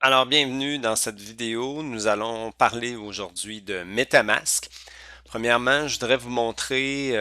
Alors, bienvenue dans cette vidéo. Nous allons parler aujourd'hui de MetaMask. Premièrement, je voudrais vous montrer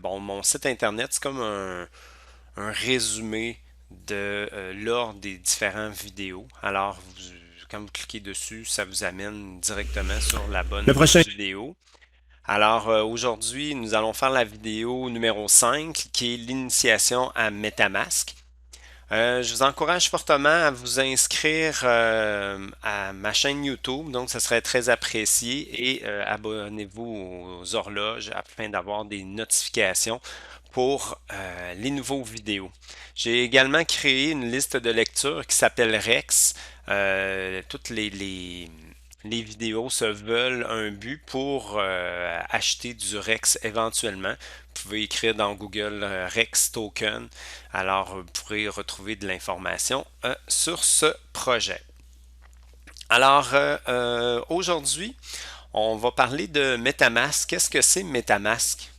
mon site internet. C'est comme un résumé de l'ordre des différentes vidéos. Alors, quand vous cliquez dessus, ça vous amène directement sur la Le bonne prochain. vidéo. Alors, aujourd'hui, nous allons faire la vidéo numéro 5, qui est l'initiation à MetaMask. Je vous encourage fortement à vous inscrire à ma chaîne YouTube, donc ce serait très apprécié et abonnez-vous aux horloges afin d'avoir des notifications pour les nouveaux vidéos. J'ai également créé une liste de lecture qui s'appelle Rex. Toutes les vidéos se veulent un but pour acheter du Rex éventuellement. Vous pouvez écrire dans Google Rex Token. Alors, vous pourrez retrouver de l'information sur ce projet. Alors, aujourd'hui, on va parler de MetaMask. Qu'est-ce que c'est MetaMask?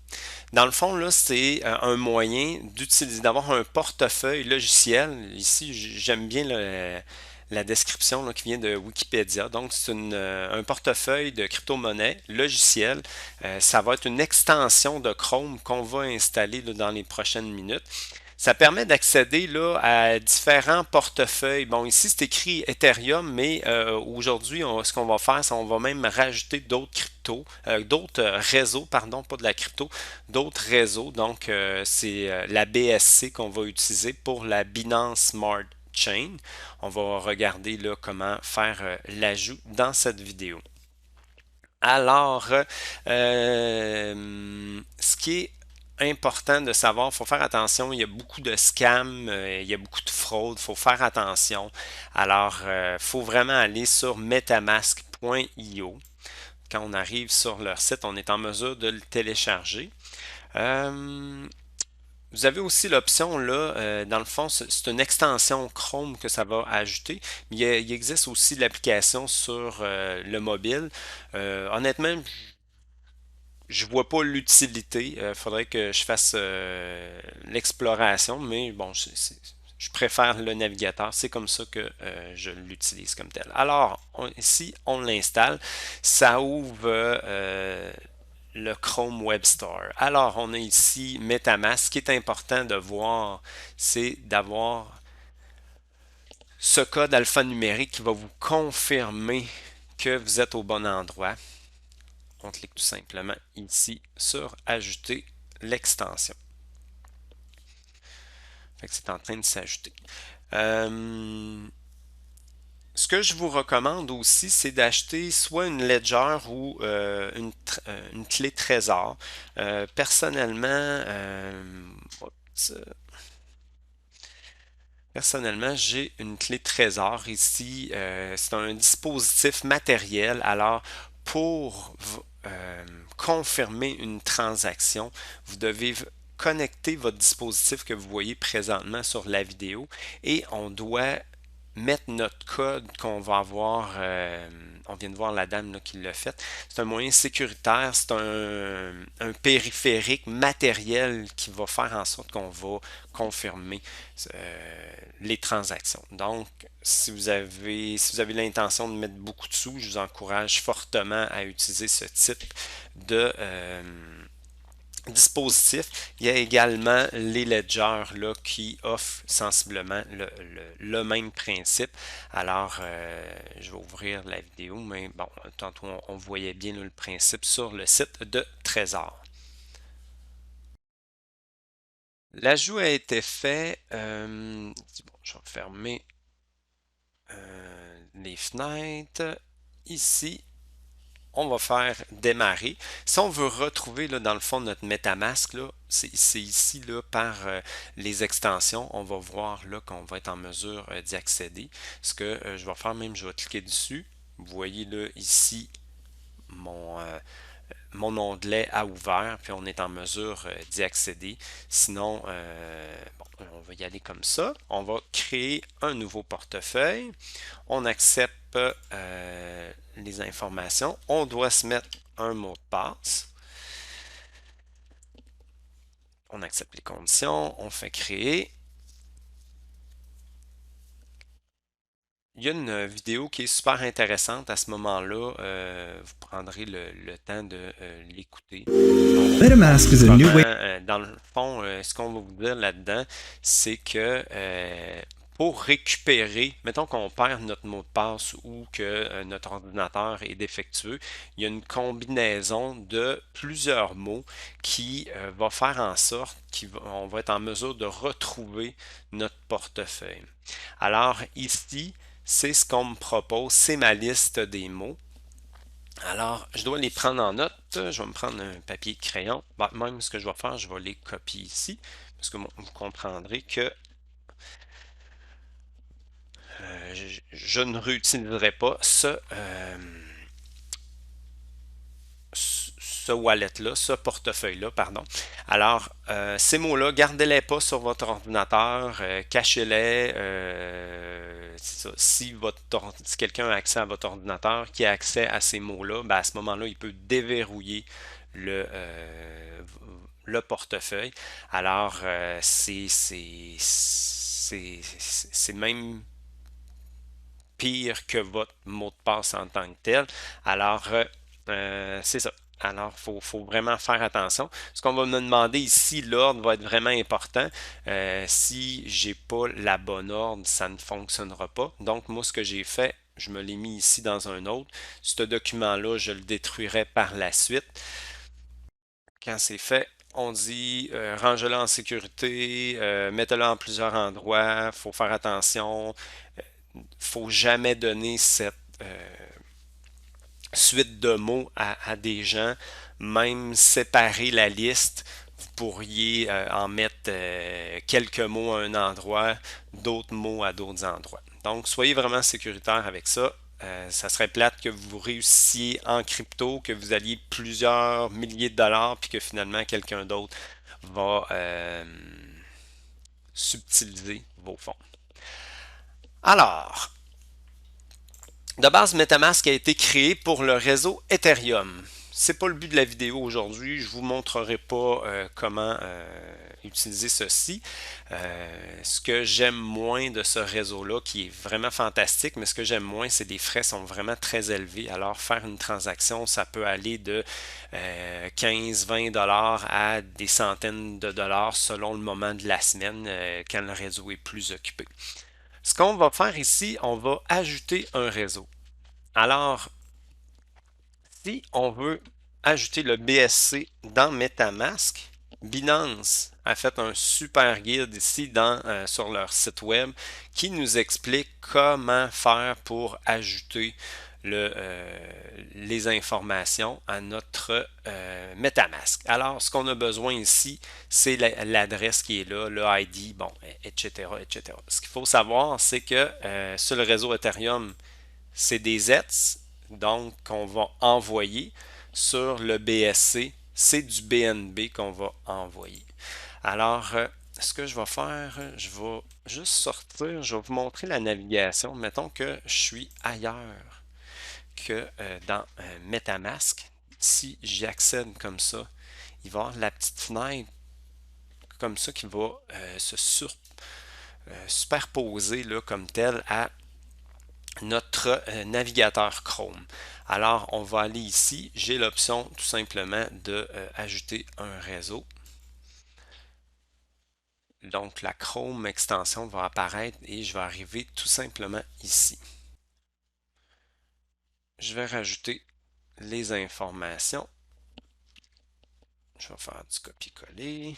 Dans le fond, là, c'est un moyen d'utiliser, d'avoir un portefeuille logiciel. Ici, j'aime bien la description là, qui vient de Wikipédia. Donc, c'est un portefeuille de crypto-monnaie logiciel. Ça va être une extension de Chrome qu'on va installer là, dans les prochaines minutes. Ça permet d'accéder là, à différents portefeuilles. Bon, ici, c'est écrit Ethereum, mais aujourd'hui, ce qu'on va faire, c'est qu'on va même rajouter d'autres cryptos, d'autres réseaux, pardon, pas de la crypto, d'autres réseaux. Donc, c'est la BSC qu'on va utiliser pour la Binance Smart Chain. On va regarder là, comment faire l'ajout dans cette vidéo. Alors, ce qui est important de savoir, il faut faire attention, il y a beaucoup de scams, il y a beaucoup de fraude, il faut faire attention. Alors, il faut vraiment aller sur metamask.io. Quand on arrive sur leur site, on est en mesure de le télécharger. Euh, Vous avez aussi l'option là, dans le fond, c'est une extension Chrome que ça va ajouter. Mais il existe aussi l'application sur le mobile. Honnêtement, je vois pas l'utilité. Il faudrait que je fasse l'exploration, mais bon, je préfère le navigateur. C'est comme ça que je l'utilise comme tel. Alors, ici, on l'installe. Ça ouvre le Chrome Web Store. Alors, on a ici MetaMask. Ce qui est important de voir, c'est d'avoir ce code alphanumérique qui va vous confirmer que vous êtes au bon endroit. On clique tout simplement ici sur Ajouter l'extension. C'est en train de s'ajouter. Euh, Ce que je vous recommande aussi, c'est d'acheter soit une Ledger ou une clé Trésor. Personnellement, oups, personnellement, j'ai une clé Trésor ici. C'est un dispositif matériel. Alors, pour confirmer une transaction, vous devez connecter votre dispositif que vous voyez présentement sur la vidéo et on doit mettre notre code qu'on va avoir. On vient de voir la dame là, qui l'a fait. C'est un moyen sécuritaire, c'est un périphérique matériel qui va faire en sorte qu'on va confirmer les transactions. Donc, si vous avez l'intention de mettre beaucoup de sous, je vous encourage fortement à utiliser ce type de dispositif. Il y a également les ledgers là, qui offrent sensiblement le même principe. Alors, je vais ouvrir la vidéo, mais bon, tantôt on voyait bien là, le principe sur le site de Trésor. L'ajout a été fait. Bon, je vais fermer les fenêtres. Ici, on va faire démarrer. Si on veut retrouver là, dans le fond notre MetaMask, là, c'est ici là, par les extensions, on va voir là qu'on va être en mesure d'y accéder. Ce que je vais faire, même je vais cliquer dessus. Vous voyez là ici mon onglet a ouvert, puis on est en mesure d'y accéder. Sinon, bon, on va y aller comme ça. On va créer un nouveau portefeuille. On accepte les informations. On doit se mettre un mot de passe. On accepte les conditions. On fait créer. il y a une vidéo qui est super intéressante à ce moment-là. Vous prendrez le temps de l'écouter. On MetaMask montre is a comment, new way. dans le fond, ce qu'on va vous dire là-dedans, c'est que pour récupérer, mettons qu'on perd notre mot de passe ou que notre ordinateur est défectueux, il y a une combinaison de plusieurs mots qui va faire en sorte qu'on va être en mesure de retrouver notre portefeuille. Alors ici, c'est ce qu'on me propose, c'est ma liste des mots. Alors, je dois les prendre en note. Je vais me prendre un papier et crayon. Bah, même ce que je vais faire, je vais les copier ici. Parce que bon, vous comprendrez que je ne réutiliserai pas ce wallet-là, ce portefeuille-là, pardon. Alors, ces mots-là, gardez-les pas sur votre ordinateur, cachez-les. C'est ça. Si quelqu'un a accès à votre ordinateur, qui a accès à ces mots-là, ben à ce moment-là, il peut déverrouiller le portefeuille. Alors, c'est même pire que votre mot de passe en tant que tel. Alors, c'est ça. Alors, faut vraiment faire attention. Ce qu'on va me demander ici, l'ordre va être vraiment important. Si j'ai pas la bonne ordre, ça ne fonctionnera pas. Donc, moi, ce que j'ai fait, je me l'ai mis ici dans un autre. Ce document-là, je le détruirai par la suite. Quand c'est fait, on dit range-le en sécurité, mettez-le en plusieurs endroits, il faut faire attention. Faut jamais donner cette suite de mots à des gens, même séparer la liste. Vous pourriez en mettre quelques mots à un endroit, d'autres mots à d'autres endroits. Donc, soyez vraiment sécuritaire avec ça. Ça serait plate que vous réussissiez en crypto, que vous alliez plusieurs milliers de dollars, puis que finalement quelqu'un d'autre va subtiliser vos fonds. Alors, de base, MetaMask a été créé pour le réseau Ethereum. C'est pas le but de la vidéo aujourd'hui. Je vous montrerai pas comment utiliser ceci. Ce que j'aime moins de ce réseau-là, qui est vraiment fantastique, mais ce que j'aime moins, c'est que les frais sont vraiment très élevés. Alors, faire une transaction, ça peut aller de 15-20 dollars à des centaines de dollars selon le moment de la semaine quand le réseau est plus occupé. Ce qu'on va faire ici, on va ajouter un réseau. Alors, si on veut ajouter le BSC dans MetaMask, Binance a fait un super guide ici sur leur site web qui nous explique comment faire pour ajouter les informations à notre MetaMask. Alors, ce qu'on a besoin ici, c'est l'adresse qui est là, le ID, bon, etc., etc. Ce qu'il faut savoir, c'est que sur le réseau Ethereum, c'est des ETH, donc qu'on va envoyer sur le BSC. C'est du BNB qu'on va envoyer. Alors, ce que je vais faire, je vais juste sortir, je vais vous montrer la navigation. Mettons que je suis ailleurs que dans MetaMask. Si j'y accède comme ça, il va y avoir la petite fenêtre comme ça qui va superposer là, comme tel à notre navigateur Chrome. Alors, on va aller ici. J'ai l'option tout simplement de ajouter un réseau. Donc, la Chrome extension va apparaître et je vais arriver tout simplement ici. Je vais rajouter les informations. Je vais faire du copier-coller.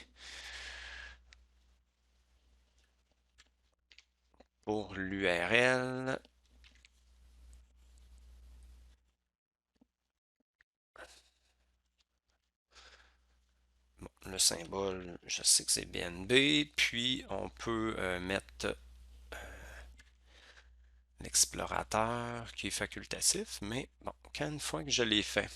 Pour l'URL, bon, le symbole, je sais que c'est BNB, puis on peut mettre l'explorateur qui est facultatif, mais bon, une fois que je l'ai fait,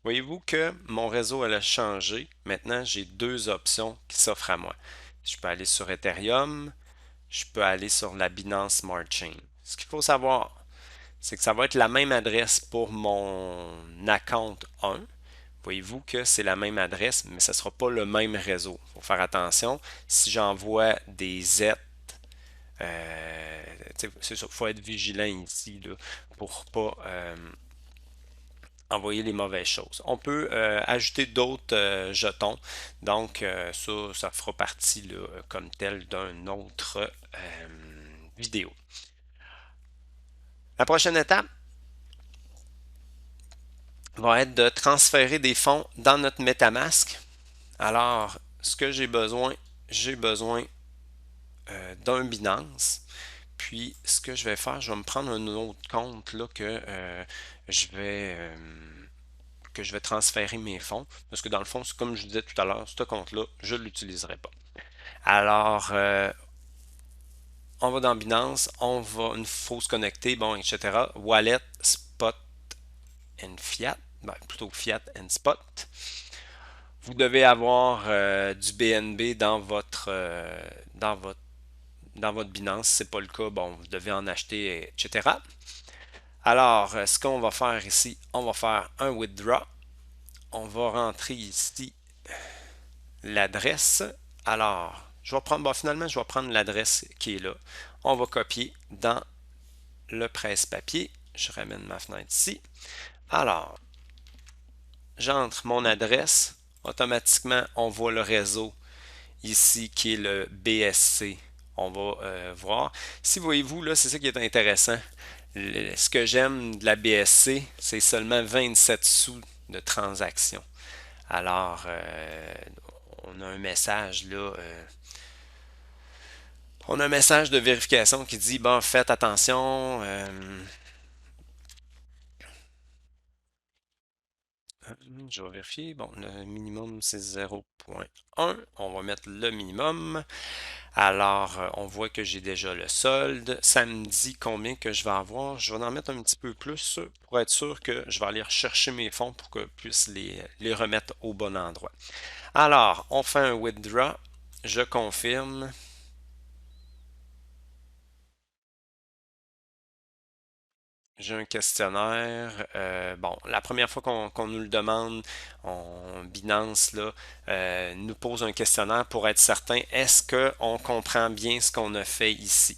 voyez-vous que mon réseau elle a changé. Maintenant, j'ai deux options qui s'offrent à moi. Je peux aller sur Ethereum, je peux aller sur la Binance Smart Chain. Ce qu'il faut savoir, c'est que ça va être la même adresse pour mon account 1. Voyez-vous que c'est la même adresse, mais ce ne sera pas le même réseau. Il faut faire attention. Si j'envoie des Z C'est ça, il faut être vigilant ici là, pour pas envoyer les mauvaises choses. On peut ajouter d'autres jetons, donc ça fera partie là, comme tel d'un autre vidéo. La prochaine étape va être de transférer des fonds dans notre MetaMask. Alors, ce que j'ai besoin d'un Binance. Puis, ce que je vais faire, je vais me prendre un autre compte là, je vais, euh, que je vais transférer mes fonds. Parce que dans le fond, comme je disais tout à l'heure, ce compte-là, je ne l'utiliserai pas. Alors, on va dans Binance, il faut se connecter, bon, etc. Wallet, Spot and Fiat, ben, plutôt Fiat and Spot. Vous devez avoir du BNB dans votre Binance. Si ce n'est pas le cas, bon, vous devez en acheter, etc. Alors, ce qu'on va faire ici, on va faire un withdraw. On va rentrer ici l'adresse. Alors, je vais prendre, bon, finalement, je vais prendre l'adresse qui est là. On va copier dans le presse-papier. Je ramène ma fenêtre ici. Alors, j'entre mon adresse. Automatiquement, on voit le réseau ici qui est le BSC. On va voir. Si voyez-vous, là, c'est ça qui est intéressant. Ce que j'aime de la BSC, c'est seulement 27 sous de transaction. Alors, on a un message là. On a un message de vérification qui dit, bon, faites attention. Je vais vérifier. Bon, le minimum, c'est 0,1. On va mettre le minimum. Alors, on voit que j'ai déjà le solde. Ça me dit combien que je vais avoir. Je vais en mettre un petit peu plus pour être sûr que je vais aller rechercher mes fonds pour que je puisse les remettre au bon endroit. Alors, on fait un withdraw. Je confirme. J'ai un questionnaire. Bon, la première fois qu'on nous le demande, Binance là, nous pose un questionnaire pour être certain, est-ce qu'on comprend bien ce qu'on a fait ici?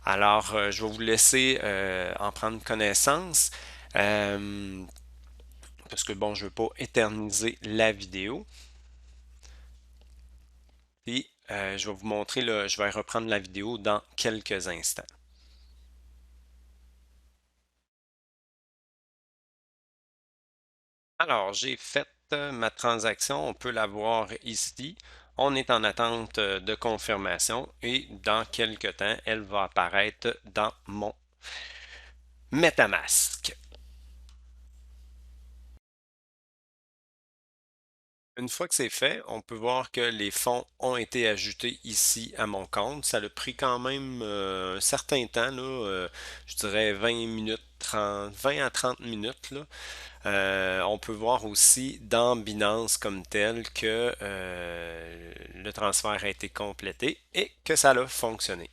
Alors, je vais vous laisser en prendre connaissance. euh, Parce que bon, je ne veux pas éterniser la vidéo. Puis, je vais vous montrer, je vais reprendre la vidéo dans quelques instants. Alors, j'ai fait ma transaction. On peut la voir ici. On est en attente de confirmation et dans quelques temps, elle va apparaître dans mon MetaMask. Une fois que c'est fait, on peut voir que les fonds ont été ajoutés ici à mon compte. Ça a pris quand même un certain temps, là, je dirais 20 minutes, 30, 20 à 30 minutes, là. On peut voir aussi dans Binance comme tel que le transfert a été complété et que ça a fonctionné.